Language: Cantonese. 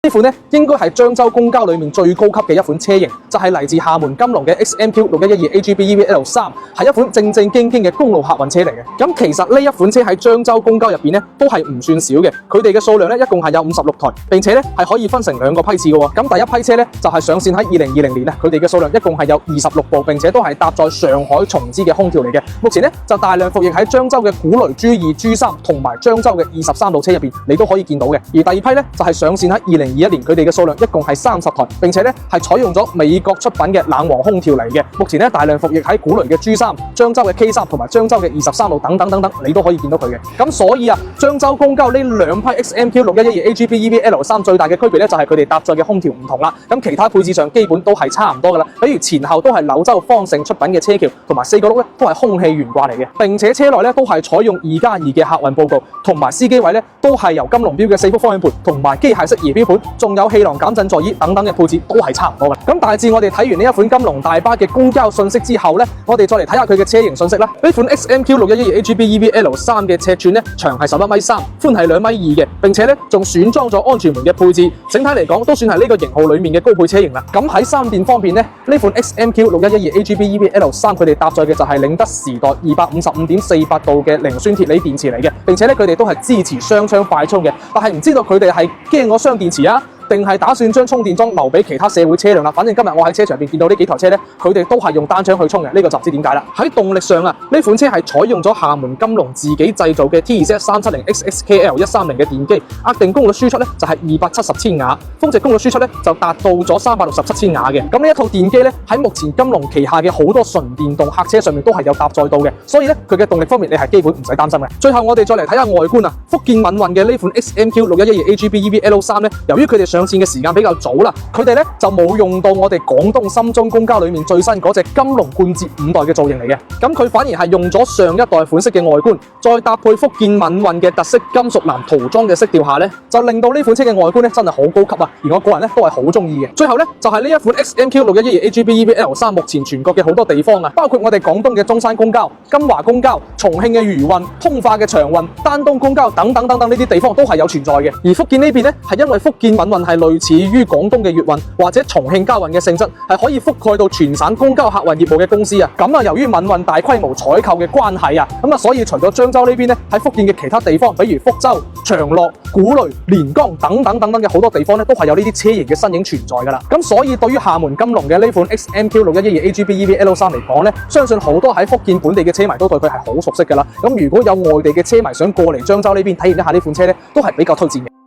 呢款咧應該係漳州公交裏面最高級嘅一款車型，就係嚟自廈門金龍嘅 XMQ6112 AGB EVL3，係一款正正經經嘅公路客運車嚟嘅。咁其實呢一款車喺漳州公交入邊咧都係唔算少嘅，佢哋嘅數量咧一共係有56台，並且咧係可以分成2個批次嘅喎。咁第一批車咧就係上線喺2020年啊，佢哋嘅數量一共係有26部，並且都係搭載上海松之嘅空調嚟嘅。目前咧就大量服役喺漳州嘅古雷 G2、G3 同埋漳州嘅23路車入邊，你都可以見到嘅。而第二批咧就係上線喺2021年，佢哋嘅數量一共係30台，並且咧係採用咗美國出品嘅冷黃空調嚟嘅。目前咧大量服役喺古雷嘅 G3、漳州嘅 K3 同埋漳州嘅23路等等，你都可以見到佢嘅。咁所以啊，漳州公交呢2批 XMQ6112 AGB EVL3 最大嘅區別咧就係佢哋搭載嘅空調唔同啦。咁其他配置上基本都係差唔多噶啦，比如前後都係柳州方盛出品嘅車橋，同埋4個轆咧都係空氣懸掛嚟嘅，並且車內咧都係採用2+2嘅客運報告，同埋司機位咧都係由金龍標嘅4幅方向盤同埋機械式儀錶盤，仲有氣囊減震座椅等等嘅配置都係差唔多嘅。咁大致我哋睇完呢一款金龍大巴嘅公交信息之後咧，我哋再嚟睇下佢嘅車型信息啦。呢款 XMQ6112 AGB EVL3 嘅尺寸咧長係11.3米，寬係2.2米嘅，並且咧仲選裝咗安全門嘅配置，整體嚟講都算係呢個型號裡面嘅高配車型啦。咁喺三電方面咧，呢款 XMQ6112 AGB EVL3 佢哋搭載嘅就係寧德時代 255.48 度嘅磷酸鐵鋰電池嚟嘅，並且咧佢哋都係支持雙槍快充嘅。但係唔知道佢哋係驚我雙電池啊，定係打算將充電樁留俾其他社會車輛啦。反正今日我喺車場入邊見到呢幾台車咧，佢哋都係用單槍去充嘅，呢個就唔知點解啦。喺動力上啊，呢款車係採用咗廈門金龍自己製造嘅 TZ370XXKL130嘅電機，壓定功率輸出咧就係270千瓦，峰值功率輸出咧就達到咗367千瓦嘅。咁呢一套電機咧喺目前金龍旗下嘅好多純電動客車上面都係有搭載到嘅，所以咧佢嘅動力方面你係基本唔使擔心嘅。最後我哋再嚟睇下外觀啊，福建閩運嘅呢款 XMQ6112 AGB EVL3 咧，由於佢哋上線嘅時間比較早啦，佢哋咧就冇用到我哋廣東深中公交裏面最新嗰隻金龍冠捷5代嘅造型嚟嘅，咁佢反而係用咗上一代款式嘅外觀，再搭配福建閩運嘅特色金屬藍塗裝嘅色調下咧，就令到呢款車嘅外觀咧真係好高級啊！而我個人咧都係好中意嘅。最後咧就係呢一款 XMQ6112 AGB EVL3 目前全國嘅好多地方啊，包括我哋廣東嘅中山公交、金華公交、重慶嘅餘運、通化嘅長運、丹東公交等等呢啲地方都係有存在嘅。而福建呢邊咧係因為福建閩運係類似於廣東嘅粵運或者重慶交運嘅性質，係可以覆蓋到全省公交客運業務嘅公司啊。咁啊，由於閩運大規模採購嘅關係啊，咁啊，所以除咗漳州呢邊咧，喺福建嘅其他地方，比如福州、長樂、古雷、連江等等嘅好多地方咧，都係有呢啲車型嘅身影存在噶啦。咁所以對於廈門金龍嘅呢款 XMQ6112 AGB EVL3 嚟講咧，相信好多喺福建本地嘅車迷都對佢係好熟悉噶啦。咁如果有外地嘅車迷想過嚟漳州呢邊體驗一下呢款車咧，都係比較推薦嘅。